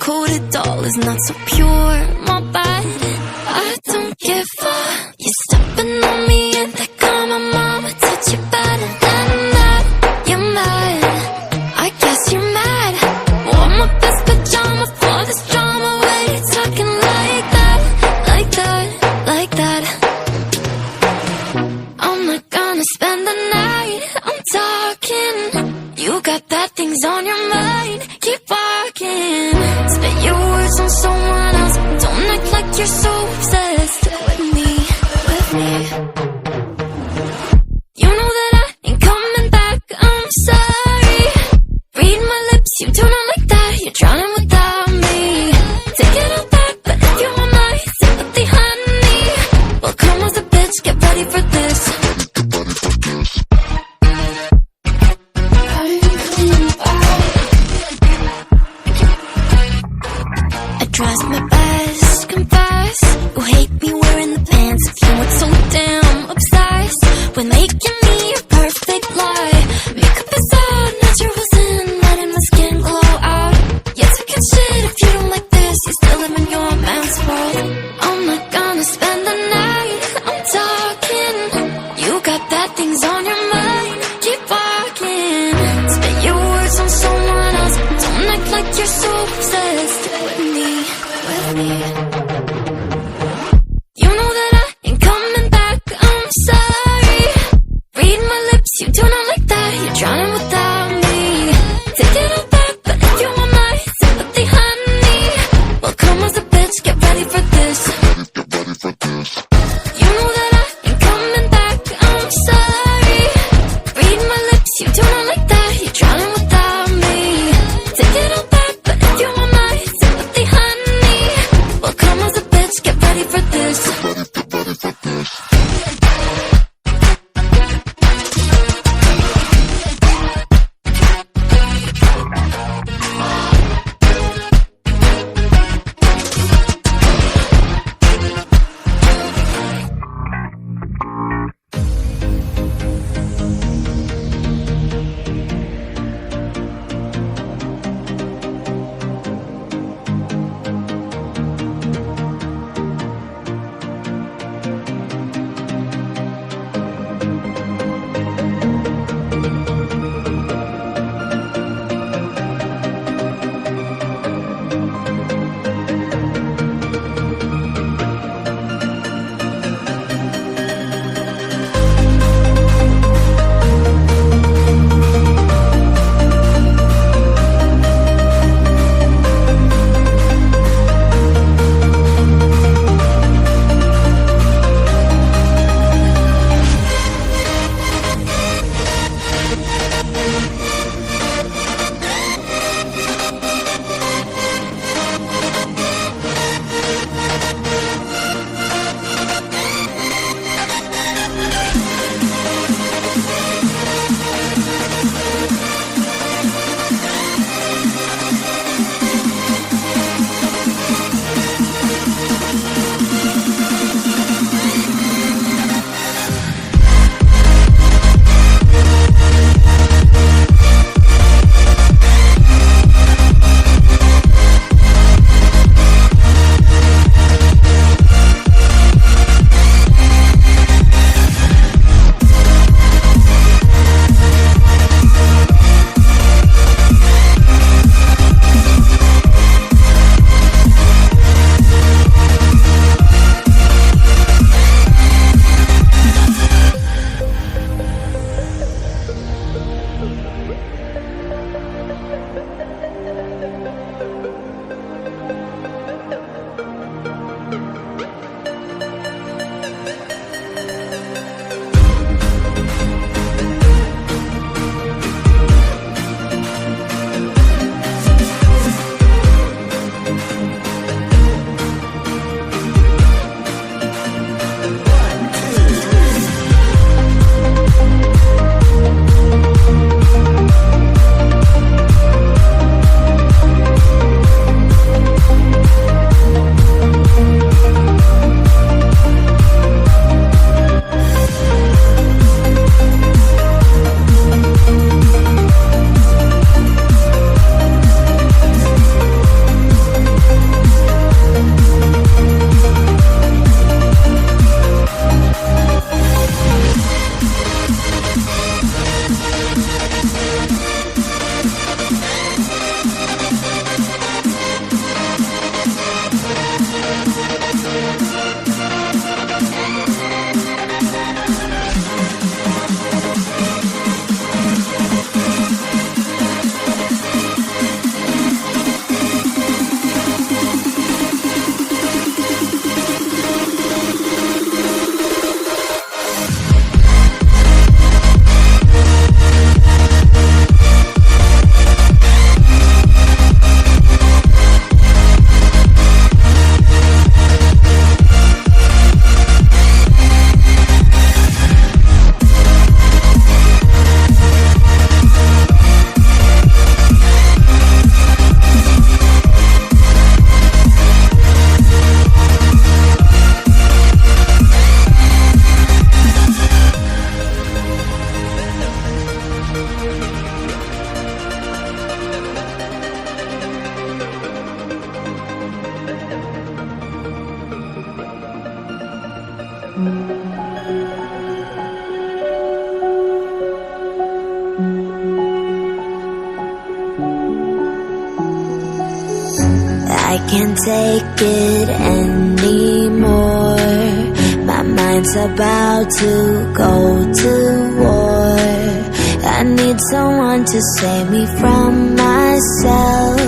sugar-coated doll is not so pure. My bad, I don't give a. You're stepping on me and that got my mama touch you better than that. You're mad, I guess you're mad. Wore my best pajama for this drama. Why you talking like that, like that, like that? I'm not gonna spend the night, I'm talking. You got bad things on your mind, keep walking. Spit your words on someone else. Don't act like you're so obsessed with me, with me. You know that I ain't coming back, I'm sorry. Read my lips, you do not like that. You're drowning without me. Take it all back, but if you want my sympathy, honey, well, come as a bitch, get ready for this. Tries my best, confess. You hate me wearing the pants. If you weren't so damn obsessed with making me a perfect lie. Makeup is out, natural's in, letting my skin glow out. Yes, I can shit if you don't like this. You still live in your man's world. I'm not gonna spend the night, I'm talking. You got bad things on your mind, keep walking. Spit your words on someone else. Don't act like you're so obsessed with me. You know that I ain't coming back, I'm sorry. Read my lips, you do not like that. You're drowning without me. Take it all back, but if you want my sympathy, honey, well, come as a bitch, get ready for this. You know that I ain't I can't take it anymore. My mind's about to go to war. I need someone to save me from myself,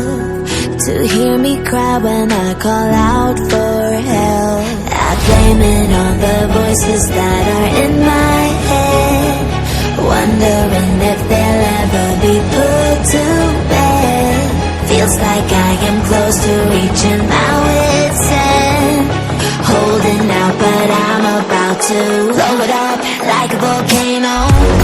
to hear me cry when I call out for help. I blame it on the voices that are in my head, wondering if they'll ever be put to bed. Feels like I am close to reaching my wit's end, holding out but I'm about to blow it up like a volcano.